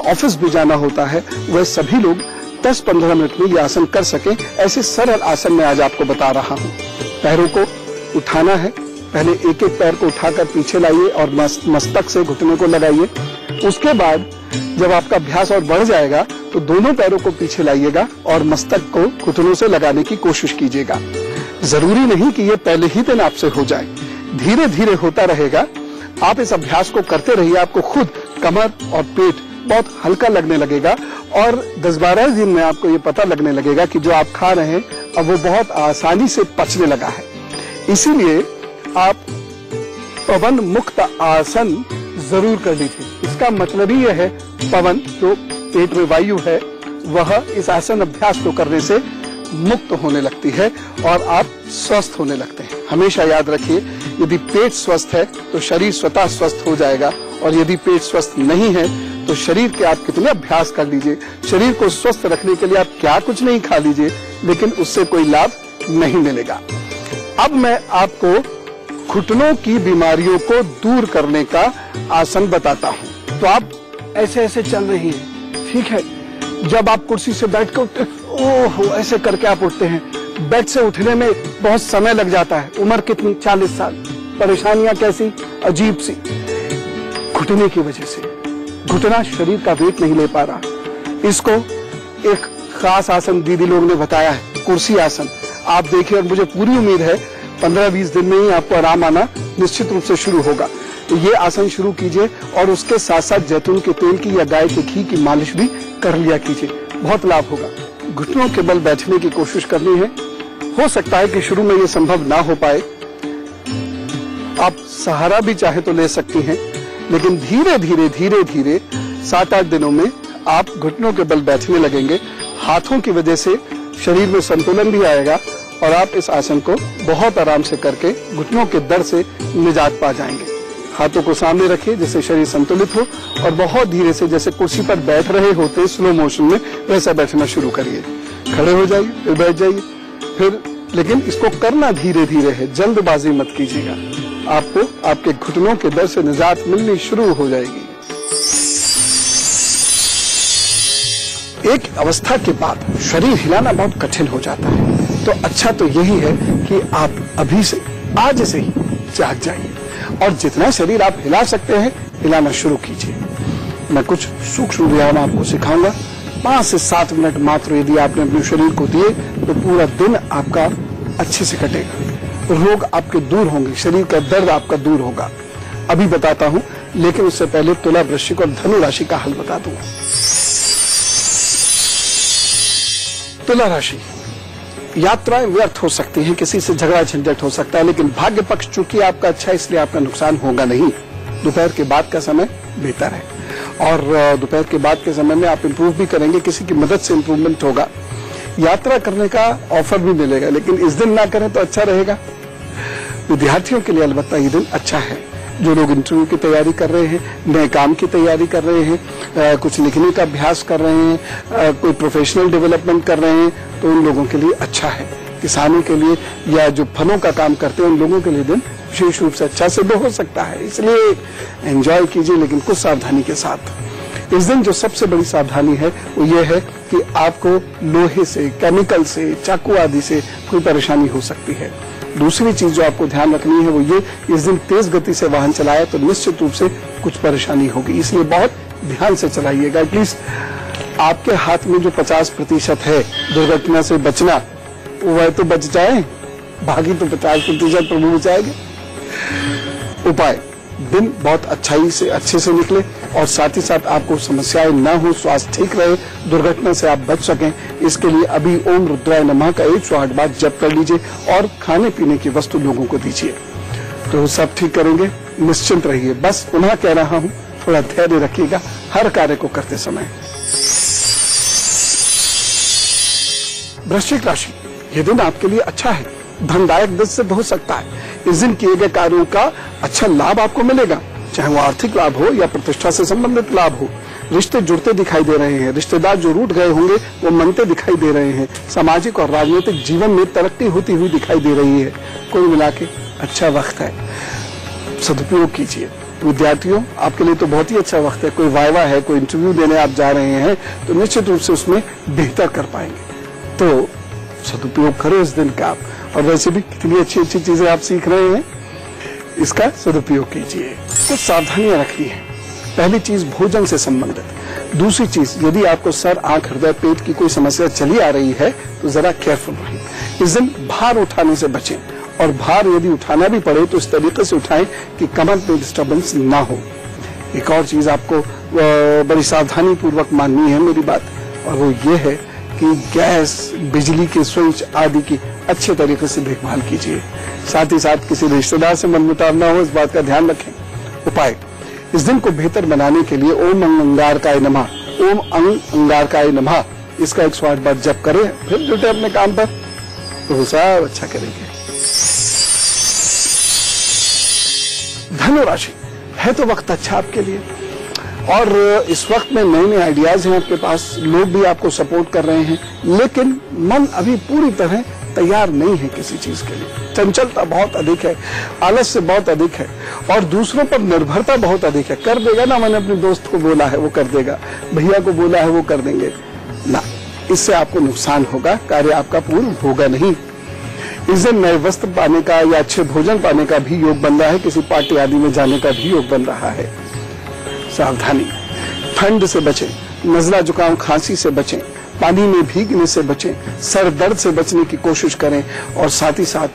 ऑफिस भी जाना होता है, वह सभी लोग 10-15 मिनट में ये आसन कर सकें। ऐसे सरल आसन मैं आज आपको बता रहा हूँ। पैरों को उठाना है, पहले एक एक पैर को उठाकर पीछे लाइए और मस्तक से घुटने को लगाइए। उसके बाद जब आपका अभ्यास और बढ़ जाएगा तो दोनों पैरों को पीछे लाइएगा और मस्तक को घुटनों से लगाने की कोशिश कीजिएगा। जरूरी नहीं कि ये पहले ही दिन आपसे हो जाए, धीरे धीरे होता रहेगा। आप इस अभ्यास को करते रहिए, आपको खुद कमर और पेट बहुत हल्का लगने लगेगा और 10-12 दिन में आपको ये पता लगने लगेगा कि जो आप खा रहे हैं अब वो बहुत आसानी से पचने लगा है। इसीलिए आप पवन मुक्त आसन जरूर कर लीजिए। इसका मतलब ही यह है पवन जो पेट में वायु है वह इस आसन अभ्यास को करने से मुक्त होने लगती है और आप स्वस्थ होने लगते हैं। हमेशा याद रखिए, यदि पेट स्वस्थ है तो शरीर स्वतः स्वस्थ हो जाएगा और यदि पेट स्वस्थ नहीं है तो शरीर के आप कितने अभ्यास कर लीजिए, शरीर को स्वस्थ रखने के लिए आप क्या कुछ नहीं खा लीजिए, लेकिन उससे कोई लाभ नहीं मिलेगा। अब मैं आपको घुटनों की बीमारियों को दूर करने का आसन बताता हूँ। तो आप ऐसे ऐसे चल रही हैं, ठीक है, जब आप कुर्सी से बैठ कर उठते, ओहो ऐसे करके आप उठते हैं, बेड से उठने में बहुत समय लग जाता है। उम्र कितनी? 40 साल। परेशानियां कैसी? अजीब सी, घुटने की वजह से। घुटना शरीर का वेट नहीं ले पा रहा। इसको एक खास आसन दीदी लोग ने बताया है, कुर्सी आसन। आप देखिए और मुझे पूरी उम्मीद है 15-20 दिन में ही आपको आराम आना निश्चित रूप से शुरू होगा। तो ये आसन शुरू कीजिए और उसके साथ साथ जैतून के तेल की या गाय के घी की मालिश भी कर लिया कीजिए, बहुत लाभ होगा। घुटनों के बल बैठने की कोशिश करनी है। हो सकता है कि शुरू में ये संभव ना हो पाए, आप सहारा भी चाहे तो ले सकती हैं, लेकिन धीरे धीरे 7-8 दिनों में आप घुटनों के बल बैठने लगेंगे। हाथों की वजह से शरीर में संतुलन भी आएगा और आप इस आसन को बहुत आराम से करके घुटनों के दर्द से निजात पा जाएंगे। हाथों को सामने रखिए जिससे शरीर संतुलित हो और बहुत धीरे से जैसे कुर्सी पर बैठ रहे होते स्लो मोशन में वैसा बैठना शुरू करिए। खड़े हो जाइए, फिर बैठ जाइए, फिर, लेकिन इसको करना धीरे धीरे है, जल्दबाजी मत कीजिएगा। आपको आपके घुटनों के दर्द से निजात मिलनी शुरू हो जाएगी। एक अवस्था के बाद शरीर हिलाना बहुत कठिन हो जाता है, तो अच्छा तो यही है कि आप अभी से, आज से ही जाग जाइए और जितना शरीर आप हिला सकते हैं हिलाना शुरू कीजिए। मैं कुछ सूक्ष्म व्यायाम आपको सिखाऊंगा। 5 से 7 मिनट मात्र यदि आपने अपने शरीर को दिए तो पूरा दिन आपका अच्छे से कटेगा, रोग आपके दूर होंगे, शरीर का दर्द आपका दूर होगा। अभी बताता हूं, लेकिन उससे पहले तुला, वृश्चिक और धनु राशि का हल बता दूंगा। तुला राशि, यात्राएं व्यर्थ हो सकती हैं, किसी से झगड़ा झंझट हो सकता है, लेकिन भाग्य पक्ष चूंकि आपका अच्छा है इसलिए आपका नुकसान होगा नहीं। दोपहर के बाद का समय बेहतर है और दोपहर के बाद के समय में आप इंप्रूव भी करेंगे, किसी की मदद से इंप्रूवमेंट होगा। यात्रा करने का ऑफर भी मिलेगा, लेकिन इस दिन ना करें तो अच्छा रहेगा। विद्यार्थियों के लिए अलबत्ता ये दिन अच्छा है। जो लोग इंटरव्यू की तैयारी कर रहे हैं, नए काम की तैयारी कर रहे हैं, कुछ लिखने का अभ्यास कर रहे हैं, कोई प्रोफेशनल डेवलपमेंट कर रहे हैं, तो उन लोगों के लिए अच्छा है। किसानों के लिए या जो फलों का काम करते हैं उन लोगों के लिए दिन विशेष रूप से अच्छा सिद्ध हो सकता है। इसलिए एंजॉय कीजिए, लेकिन कुछ सावधानी के साथ। इस दिन जो सबसे बड़ी सावधानी है वो ये है कि आपको लोहे से, केमिकल से, चाकू आदि से कोई परेशानी हो सकती है। दूसरी चीज जो आपको ध्यान रखनी है वो ये, इस दिन तेज गति से वाहन चलाए तो निश्चित रूप से कुछ परेशानी होगी, इसलिए बहुत ध्यान से चलाइएगा। एटलीस्ट आपके हाथ में जो 50% है दुर्घटना से बचना, वह तो बच जाए, बाकी तो 50% प्रभु बचाएंगे। उपाय, दिन बहुत अच्छाई से, अच्छे से निकले और साथ ही साथ आपको समस्याएं ना हो, स्वास्थ्य ठीक रहे, दुर्घटना से आप बच सकें, इसके लिए अभी ओम रुद्राय नमः का 108 बार जप कर लीजिए और खाने पीने की वस्तु लोगों को दीजिए, तो सब ठीक करेंगे। निश्चिंत रहिए। बस पुनः कह रहा हूं, थोड़ा धैर्य रखिएगा हर कार्य को करते समय। वृश्चिक राशि, यह दिन आपके लिए अच्छा है, धनदायक दिन सिद्ध हो सकता है। इस दिन किए गए कार्यों का अच्छा लाभ आपको मिलेगा, चाहे वो आर्थिक लाभ हो या प्रतिष्ठा से संबंधित लाभ हो। रिश्ते जुड़ते दिखाई दे रहे हैं, रिश्तेदार जो रूठ गए होंगे वो मनते दिखाई दे रहे हैं। सामाजिक और राजनीतिक जीवन में तरक्की होती हुई दिखाई दे रही है। कुल मिला के अच्छा वक्त है, सदुपयोग कीजिए। विद्यार्थियों, आपके लिए तो बहुत ही अच्छा वक्त है। कोई वाइवा है, कोई इंटरव्यू देने आप जा रहे हैं तो निश्चित रूप से उसमें बेहतर कर पाएंगे, तो सदुपयोग करो इस दिन का आप। और वैसे भी कितनी अच्छी अच्छी चीजें आप सीख रहे हैं, इसका सदुपयोग कीजिए। कुछ सावधानियां रखनी है। पहली चीज भोजन से संबंधित। दूसरी चीज, यदि आपको सर, आंख, हृदय, पेट की कोई समस्या चली आ रही है तो जरा केयरफुल रहिए। इस दिन भार उठाने से बचें और भार यदि उठाना भी पड़े तो इस तरीके से उठाएं कि कमर में डिस्टर्बेंस ना हो। एक और चीज आपको बड़ी सावधानी पूर्वक माननी है मेरी बात, और वो ये है कि गैस, बिजली के स्विच आदि की अच्छे तरीके से देखभाल कीजिए। साथ ही साथ किसी रिश्तेदार से मनमुटाव न हो, इस बात का ध्यान रखें। उपाय, इस दिन को बेहतर बनाने के लिए ओम अंगारकाय नमः, ओम अंगारकाय नमः, इसका 108 बार जप करें, फिर जुटे अपने काम पर, तो सब अच्छा करेंगे। धनु राशि, है तो वक्त अच्छा आपके लिए, और इस वक्त में नए नए आइडियाज हैं आपके पास, लोग भी आपको सपोर्ट कर रहे हैं, लेकिन मन अभी पूरी तरह तैयार नहीं है किसी चीज के लिए। चंचलता बहुत अधिक है, आलस्य बहुत अधिक है, और दूसरों पर निर्भरता बहुत अधिक है। कर देगा ना, मैंने अपने दोस्त को बोला है वो कर देगा, भैया को बोला है वो कर देंगे ना, इससे आपको नुकसान होगा, कार्य आपका पूर्ण होगा नहीं। इस दिन नए वस्त्र पाने का या अच्छे भोजन पाने का भी योग बन रहा है, किसी पार्टी आदि में जाने का भी योग बन रहा है। सावधानी, ठंड से बचें, नजला जुकाम खांसी से बचें, पानी में भीगने से बचें, सर दर्द से बचने की कोशिश करें, और साथ ही साथ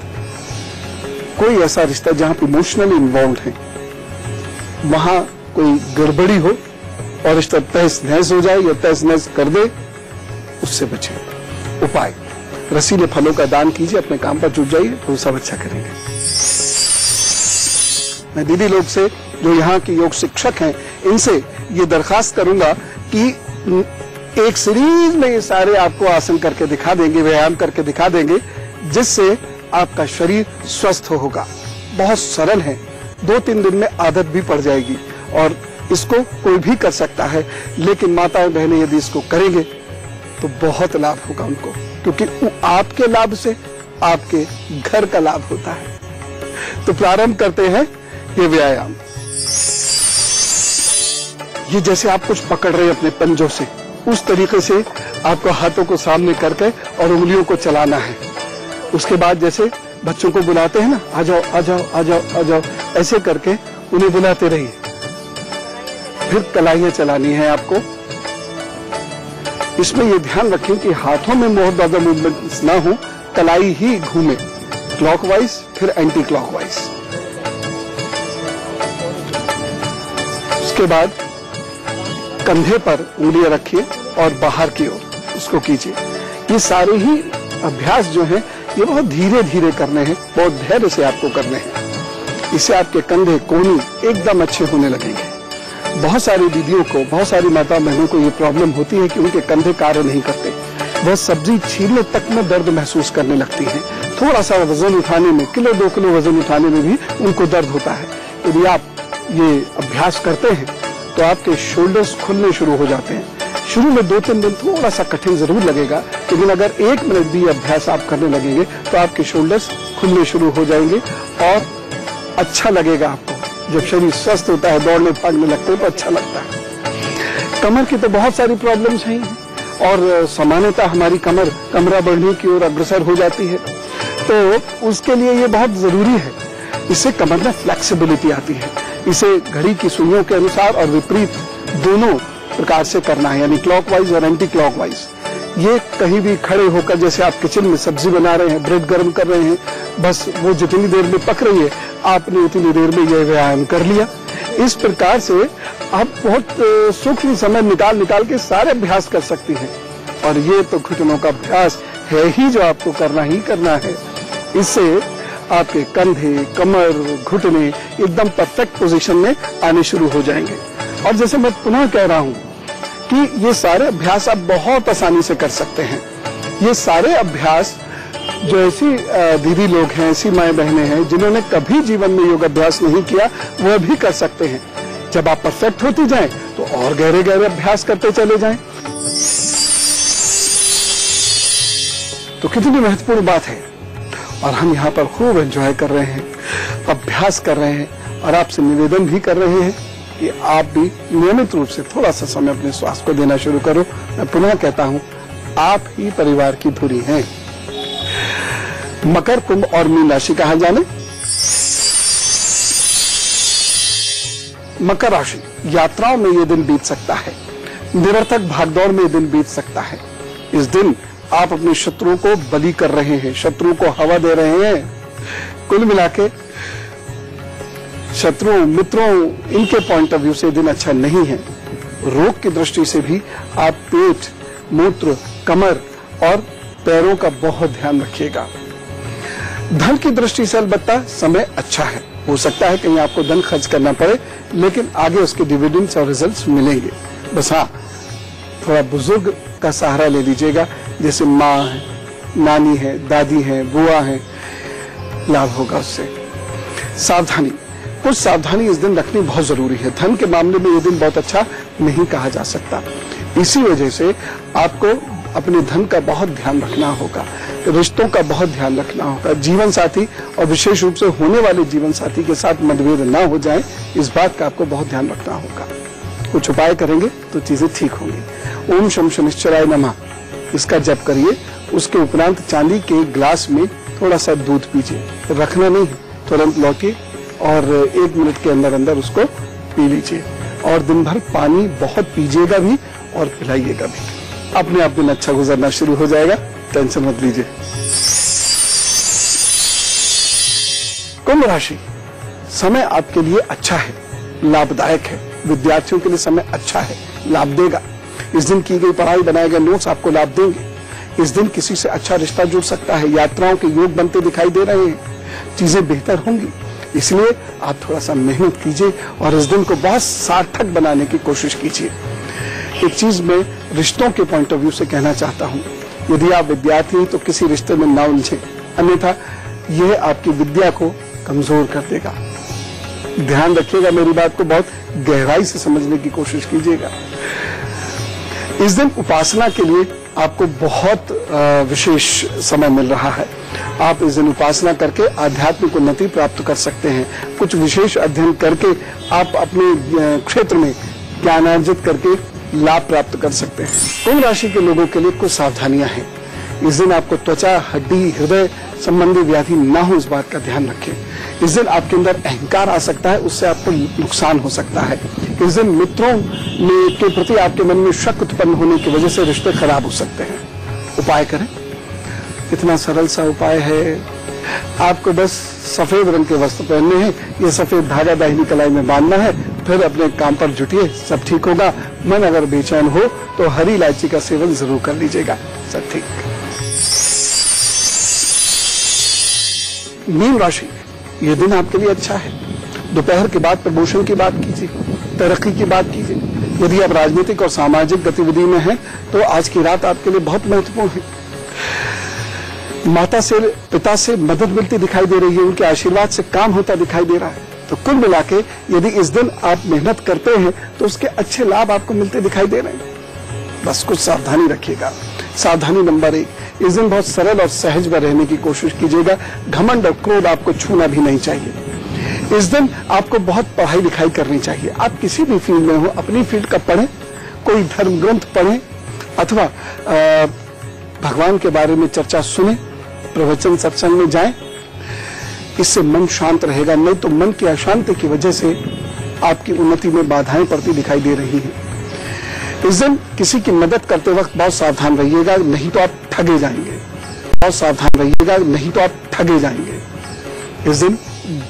कोई ऐसा रिश्ता जहां पे इमोशनली इन्वॉल्व है वहां कोई गड़बड़ी हो और रिश्ता तहस नहस हो जाए या तहस नहस कर दे, उससे बचें। उपाय, रसीले फलों का दान कीजिए, अपने काम पर जुट जाइए, तो सब अच्छा करेंगे। मैं दीदी लोग से, जो यहाँ के योग शिक्षक हैं, इनसे ये दरखास्त करूंगा कि एक सीरीज में ये सारे आपको आसन करके दिखा देंगे, व्यायाम करके दिखा देंगे, जिससे आपका शरीर स्वस्थ होगा। बहुत सरल है, 2-3 दिन में आदत भी पड़ जाएगी, और इसको कोई भी कर सकता है, लेकिन माताएं बहनें यदि इसको करेंगे तो बहुत लाभ होगा उनको, क्योंकि आपके लाभ से आपके घर का लाभ होता है। तो प्रारंभ करते हैं ये व्यायाम। ये जैसे आप कुछ पकड़ रहे हैं अपने पंजों से, उस तरीके से आपको हाथों को सामने करके और उंगलियों को चलाना है। उसके बाद जैसे बच्चों को बुलाते हैं ना, आ जाओ आ जाओ आ जाओ आ जाओ, ऐसे करके उन्हें बुलाते रहिए। फिर कलाइयां चलानी है आपको। इसमें ये ध्यान रखें कि हाथों में बहुत ज्यादा मूवमेंट ना हो, कलाई ही घूमे, क्लॉकवाइज फिर एंटी क्लॉकवाइज। उसके बाद कंधे पर उंगलियां रखिए और बाहर की ओर उसको कीजिए। ये सारे ही अभ्यास जो हैं ये बहुत धीरे धीरे करने हैं, बहुत धैर्य से आपको करने हैं। इससे आपके कंधे कोहनी एकदम अच्छे होने लगेंगे। बहुत सारी दीदियों को, बहुत सारी माता बहनों को ये प्रॉब्लम होती है कि उनके कंधे कार्य नहीं करते, वह सब्जी छीलने तक में दर्द महसूस करने लगती हैं। थोड़ा सा वजन उठाने में, 1-2 किलो वजन उठाने में भी उनको दर्द होता है। यदि आप ये अभ्यास करते हैं तो आपके शोल्डर्स खुलने शुरू हो जाते हैं। शुरू में 2-3 दिन थोड़ा सा कठिन जरूर लगेगा, लेकिन अगर 1 मिनट भी अभ्यास आप करने लगेंगे तो आपके शोल्डर्स खुलने शुरू हो जाएंगे और अच्छा लगेगा आपको। जब शरीर स्वस्थ होता है, दौड़ने भागने लगते हैं तो अच्छा लगता है। कमर की तो बहुत सारी प्रॉब्लम्स हैं और सामान्यतः हमारी कमरा बढ़ने की ओर अग्रसर हो जाती है, तो उसके लिए ये बहुत जरूरी है। इससे कमर में फ्लेक्सिबिलिटी आती है। इसे घड़ी की सुइयों के अनुसार और विपरीत दोनों प्रकार से करना है, यानी क्लॉकवाइज और एंटी क्लॉकवाइज। ये कहीं भी खड़े होकर, जैसे आप किचन में सब्जी बना रहे हैं, ब्रेड गर्म कर रहे हैं, बस वो जितनी देर में पक रही है आपने उतनी देर में ये व्यायाम कर लिया। इस प्रकार से आप बहुत सूक्ष्म समय निकाल के सारे अभ्यास कर सकती हैं। और ये तो घुटनों का अभ्यास है ही जो आपको करना ही करना है। इससे आपके कंधे, कमर, घुटने एकदम परफेक्ट पोजीशन में आने शुरू हो जाएंगे। और जैसे मैं पुनः कह रहा हूं कि ये सारे अभ्यास आप बहुत आसानी से कर सकते हैं। ये सारे अभ्यास जो ऐसी दीदी लोग हैं, ऐसी माएं बहनें हैं जिन्होंने कभी जीवन में योग अभ्यास नहीं किया, वह भी कर सकते हैं। जब आप परफेक्ट होती जाएं तो और गहरे गहरे अभ्यास करते चले जाएं। तो कितनी महत्वपूर्ण बात है, और हम यहाँ पर खूब एंजॉय कर रहे हैं, अभ्यास कर रहे हैं, और आपसे निवेदन भी कर रहे हैं कि आप भी नियमित रूप से थोड़ा सा समय अपने स्वास्थ्य को देना शुरू करो। मैं पुनः कहता हूं, आप ही परिवार की धुरी हैं। मकर, कुंभ और मीन राशि कहा जाने। मकर राशि, यात्राओं में ये दिन बीत सकता है, निरर्थक भागदौड़ में ये दिन बीत सकता है। इस दिन आप अपने शत्रुओं को बलि कर रहे हैं, शत्रु को हवा दे रहे हैं। कुल मिलाके शत्रुओं, मित्रों, इनके पॉइंट ऑफ व्यू से दिन अच्छा नहीं है। रोग की दृष्टि से भी आप पेट, मूत्र, कमर और पैरों का बहुत ध्यान रखिएगा। धन की दृष्टि से अलबत्ता समय अच्छा है। हो सकता है कहीं आपको धन खर्च करना पड़े, लेकिन आगे उसके डिविडेंड्स और रिजल्ट्स मिलेंगे। बस हाँ, थोड़ा बुजुर्ग का सहारा ले लीजिएगा, जैसे माँ है, नानी है, दादी है, बुआ है, लाभ होगा उससे। सावधानी, कुछ सावधानी इस दिन रखनी बहुत जरूरी है। धन के मामले में ये दिन बहुत अच्छा नहीं कहा जा सकता। इसी वजह से आपको अपने धन का बहुत ध्यान रखना होगा, रिश्तों का बहुत ध्यान रखना होगा। जीवन साथी और विशेष रूप से होने वाले जीवन साथी के साथ मतभेद ना हो जाए, इस बात का आपको बहुत ध्यान रखना होगा। कुछ उपाय करेंगे तो चीजें ठीक होंगी। ओम शम शनिश्चराय नमः, इसका जप करिए। उसके उपरांत चांदी के ग्लास में थोड़ा सा दूध पीजिए, रखना नहीं, तुरंत लौटिए और 1 मिनट के अंदर अंदर उसको पी लीजिए। और दिन भर पानी बहुत पीजिएगा भी और पिलाइएगा भी। अपने आप दिन अच्छा गुजरना शुरू हो जाएगा, टेंशन मत लीजिए। कुंभ राशि, समय आपके लिए अच्छा है, लाभदायक है। विद्यार्थियों के लिए समय अच्छा है, लाभ देगा। इस दिन की गई पढ़ाई, बनाए गए नोट्स आपको लाभ देंगे। इस दिन किसी से अच्छा रिश्ता जुड़ सकता है। यात्राओं के योग बनते दिखाई दे रहे हैं, चीजें बेहतर होंगी। इसलिए आप थोड़ा सा मेहनत कीजिए और इस दिन को बहुत सार्थक बनाने की कोशिश कीजिए। एक चीज मैं रिश्तों के पॉइंट ऑफ व्यू से कहना चाहता हूं, यदि आप विद्यार्थी हैं तो किसी रिश्ते में ना उलझे, अन्यथा यह आपकी विद्या को कमजोर कर देगा। ध्यान रखिएगा, मेरी बात को बहुत गहराई से समझने की कोशिश कीजिएगा। इस दिन उपासना के लिए आपको बहुत विशेष समय मिल रहा है। आप इस दिन उपासना करके आध्यात्मिक उन्नति प्राप्त कर सकते हैं। कुछ विशेष अध्ययन करके आप अपने क्षेत्र में ज्ञानार्जित करके लाभ प्राप्त कर सकते हैं। कुंभ राशि के लोगों के लिए कुछ सावधानियां हैं। इस दिन आपको त्वचा, हड्डी, हृदय संबंधी व्याधि ना हो, इस बात का ध्यान रखें। इस दिन आपके अंदर अहंकार आ सकता है, उससे आपको नुकसान हो सकता है। इस दिन मित्रों के प्रति आपके मन में शक उत्पन्न होने की वजह से रिश्ते खराब हो सकते हैं। उपाय करें, इतना सरल सा उपाय है। आपको बस सफेद रंग के वस्त्र पहनने हैं, ये सफेद धागा दाहिनी कलाई में बांधना है, फिर अपने काम पर जुटिए, सब ठीक होगा। मन अगर बेचैन हो तो हरी इलायची का सेवन जरूर कर लीजिएगा, सब ठीक। मीन राशि, ये दिन आपके लिए अच्छा है। दोपहर के बाद प्रमोशन की बात कीजिए, तरक्की की बात कीजिए। यदि आप राजनीतिक और सामाजिक गतिविधि में हैं तो आज की रात आपके लिए बहुत महत्वपूर्ण है। माता से, पिता से मदद मिलती दिखाई दे रही है, उनके आशीर्वाद से काम होता दिखाई दे रहा है। तो कुल मिला के यदि इस दिन आप मेहनत करते हैं तो उसके अच्छे लाभ आपको मिलते दिखाई दे रहे हैं। बस कुछ सावधानी रखिएगा। सावधानी नंबर 1, इस दिन बहुत सरल और सहज में रहने की कोशिश कीजिएगा। घमंड और क्रोध आपको छूना भी नहीं चाहिए। इस दिन आपको बहुत पढ़ाई लिखाई करनी चाहिए। आप किसी भी फील्ड में हो, अपनी फील्ड का पढ़ें, कोई धर्म ग्रंथ पढ़ें अथवा भगवान के बारे में चर्चा सुने, प्रवचन सत्संग में जाएं। इससे मन शांत रहेगा, नहीं तो मन की अशांति की वजह से आपकी उन्नति में बाधाएं पड़ती दिखाई दे रही हैं। इस दिन किसी की मदद करते वक्त बहुत सावधान रहिएगा, नहीं तो आप ठगे जाएंगे। बहुत सावधान रहिएगा, नहीं तो आप ठगे जाएंगे। इस दिन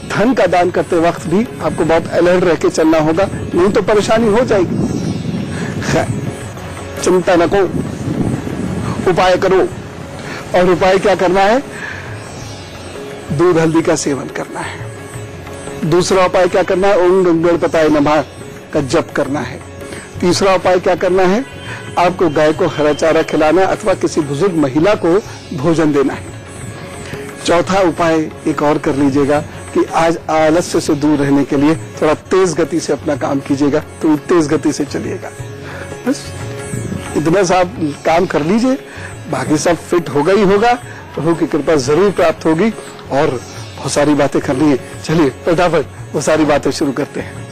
धन का दान करते वक्त भी आपको बहुत अलर्ट रह के चलना होगा, नहीं तो परेशानी हो जाएगी। खैर, चिंता न करो, उपाय करो। और उपाय क्या करना है? दूध हल्दी का सेवन करना है। दूसरा उपाय क्या करना है? ओम गणपताय नमः का जप करना है। तीसरा उपाय क्या करना है? आपको गाय को हरा चारा खिलाना अथवा किसी बुजुर्ग महिला को भोजन देना है। चौथा उपाय एक और कर लीजिएगा कि आज आलस्य से दूर रहने के लिए थोड़ा तेज गति से अपना काम कीजिएगा, तो तेज गति से चलिएगा। बस इतना सा आप काम कर लीजिए, बाकी सब फिट होगा ही होगा। प्रभु की कृपा जरूर प्राप्त होगी और बहुत सारी बातें करनी है। चलिए फटाफट वो सारी बातें शुरू करते हैं।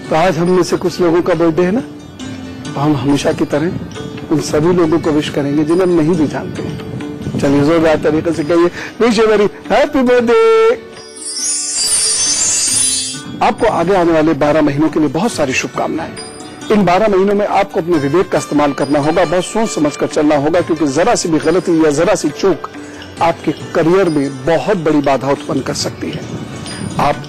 तो आज हम में से कुछ लोगों का बर्थडे है ना, तो हम हमेशा की तरह उन सभी लोगों को विश करेंगे जिन्हें हम नहीं भी जानते हैं। चलिए जोरदार तरीके से कहिए, wish you very happy birthday. आपको आगे आने वाले 12 महीनों के लिए बहुत सारी शुभकामनाएं। इन 12 महीनों में आपको अपने विवेक का इस्तेमाल करना होगा, बहुत सोच समझ कर चलना होगा, क्योंकि जरा सी भी गलती या जरा सी चूक आपके करियर में बहुत बड़ी बाधा उत्पन्न कर सकती है। आप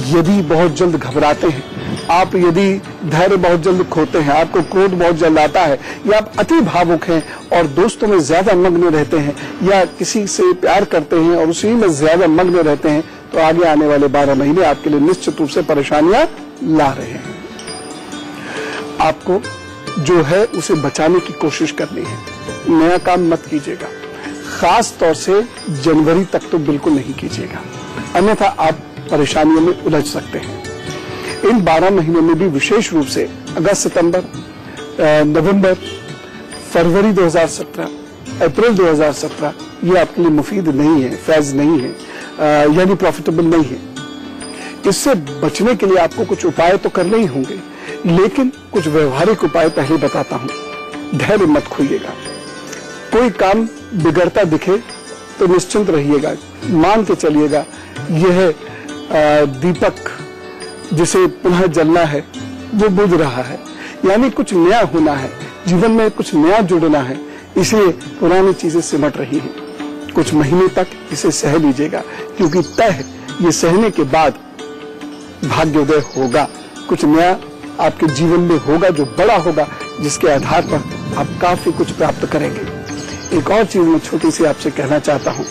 यदि बहुत जल्द घबराते हैं, आप यदि धैर्य बहुत जल्द खोते हैं, आपको क्रोध बहुत जल्द आता है, या आप अति भावुक हैं और दोस्तों में ज्यादा मग्न रहते हैं, या किसी से प्यार करते हैं और उसी में ज्यादा मग्न रहते हैं, तो आगे आने वाले 12 महीने आपके लिए निश्चित रूप से परेशानियां ला रहे हैं। आपको जो है उसे बचाने की कोशिश करनी है। नया काम मत कीजिएगा, खास तौर से जनवरी तक तो बिल्कुल नहीं कीजिएगा, अन्यथा आप परेशानियों में उलझ सकते हैं। इन 12 महीनों में भी विशेष रूप से अगस्त, सितंबर, नवंबर, फरवरी 2017, अप्रैल 2017 ये आपके लिए मुफीद नहीं है, फैज नहीं है, यानी प्रॉफिटेबल नहीं है। इससे बचने के लिए आपको कुछ उपाय तो करने ही होंगे, लेकिन कुछ व्यवहारिक उपाय पहले बताता हूं। धैर्य मत खोइएगा। कोई काम बिगड़ता दिखे तो निश्चिंत रहिएगा, मान के चलिएगा यह दीपक जिसे पुनः जलना है वो बुझ रहा है, यानी कुछ नया होना है, जीवन में कुछ नया जुड़ना है, इसलिए पुरानी चीजें सिमट रही हैं। कुछ महीने तक इसे सह लीजिएगा, क्योंकि तय है ये सहने के बाद भाग्योदय होगा, कुछ नया आपके जीवन में होगा जो बड़ा होगा, जिसके आधार पर आप काफी कुछ प्राप्त करेंगे। एक और चीज मैं छोटी सी आपसे कहना चाहता हूं,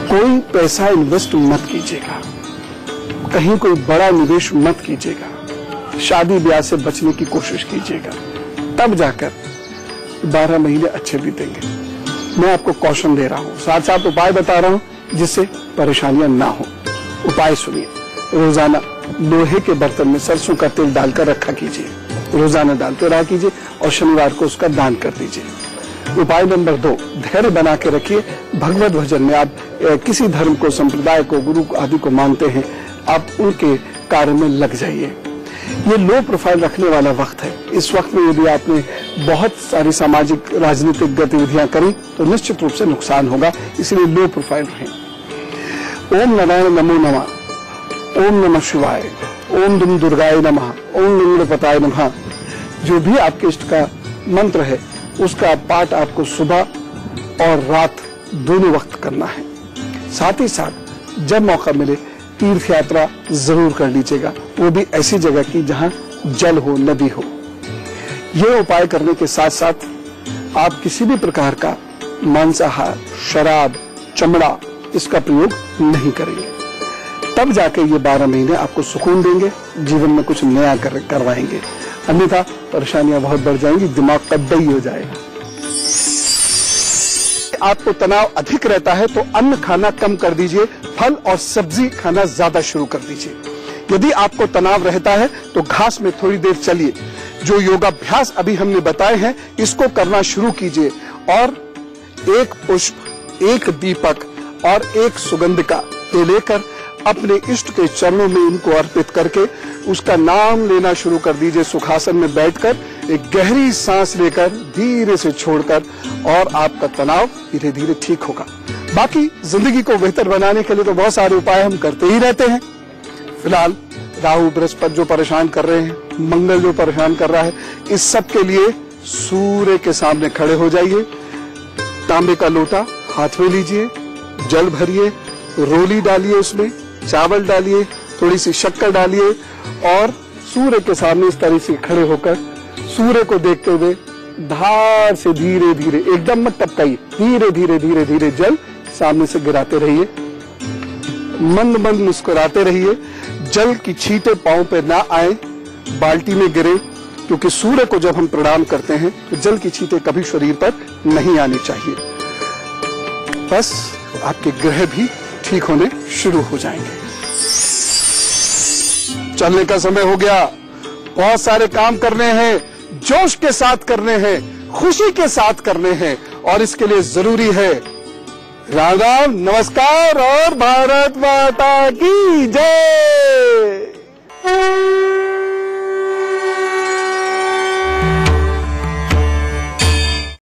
कोई पैसा इन्वेस्ट मत कीजिएगा, कहीं कोई बड़ा निवेश मत कीजिएगा, शादी ब्याह से बचने की कोशिश कीजिएगा, तब जाकर 12 महीने अच्छे बीतेंगे। मैं आपको कौशन दे रहा हूं, साथ साथ उपाय बता रहा हूं जिससे परेशानियां ना हो। उपाय सुनिए। रोजाना लोहे के बर्तन में सरसों का तेल डालकर रखा कीजिए, रोजाना डालते रहा कीजिए और शनिवार को उसका दान कर दीजिए। उपाय नंबर 2, धैर्य बना के रखिए। भगवत भजन में आप किसी धर्म को, संप्रदाय को, गुरु आदि को मानते हैं, आप उनके कार्य में लग जाइए। ये लो प्रोफाइल रखने वाला वक्त है। इस वक्त में यदि आपने बहुत सारी सामाजिक राजनीतिक गतिविधियां करी तो निश्चित रूप से नुकसान होगा, इसलिए लो प्रोफाइल रहें। ओम नारायण नमो नमः, ओम नमः शिवाय, ओम दुम दुर्गाय नमः, ओम गणपताय नमः, जो भी आपके इष्ट का मंत्र है उसका पाठ आपको सुबह और रात दोनों वक्त करना है। साथ ही साथ जब मौका मिले तीर्थ यात्रा जरूर कर लीजिएगा, वो भी ऐसी जगह की जहां जल हो, नदी हो। ये उपाय करने के साथ साथ आप किसी भी प्रकार का मांसाहार, शराब, चमड़ा इसका प्रयोग नहीं करेंगे, तब जाके ये 12 महीने आपको सुकून देंगे, जीवन में कुछ नया करवाएंगे, अन्यथा परेशानियां बहुत बढ़ जाएंगी, दिमाग कद्दई हो जाएगा। आपको तनाव अधिक रहता है तो अन्न खाना कम कर दीजिए, फल और सब्जी खाना ज्यादा शुरू कर दीजिए। यदि आपको तनाव रहता है तो घास में थोड़ी देर चलिए। जो योगाभ्यास अभी हमने बताए हैं इसको करना शुरू कीजिए, और एक पुष्प, एक दीपक और एक सुगंधिका ये लेकर अपने इष्ट के चरणों में इनको अर्पित करके उसका नाम लेना शुरू कर दीजिए। सुखासन में बैठकर एक गहरी सांस लेकर धीरे से छोड़कर, और आपका तनाव धीरे धीरे ठीक होगा। बाकी जिंदगी को बेहतर बनाने के लिए तो बहुत सारे उपाय हम करते ही रहते हैं। फिलहाल राहु बृहस्पति जो परेशान कर रहे हैं, मंगल जो परेशान कर रहा है, इस सब के लिए सूर्य के सामने खड़े हो जाइए, तांबे का लोटा हाथ में लीजिए, जल भरिए, रोली डालिए, उसमें चावल डालिए, थोड़ी सी शक्कर डालिए, और सूर्य के सामने इस तरह से खड़े होकर सूर्य को देखते हुए धार से धीरे धीरे, एकदम मत टपकाइए, धीरे धीरे धीरे धीरे जल सामने से गिराते रहिए, मंद मंद मुस्कुराते रहिए। जल की छींटे पांव पे ना आए, बाल्टी में गिरे, क्योंकि सूर्य को जब हम प्रणाम करते हैं तो जल की छींटे कभी शरीर पर नहीं आनी चाहिए। बस आपके ग्रह भी ठीक होने शुरू हो जाएंगे। चलने का समय हो गया, बहुत सारे काम करने हैं, जोश के साथ करने हैं, खुशी के साथ करने हैं, और इसके लिए जरूरी है राम राम, नमस्कार और भारत माता की जय।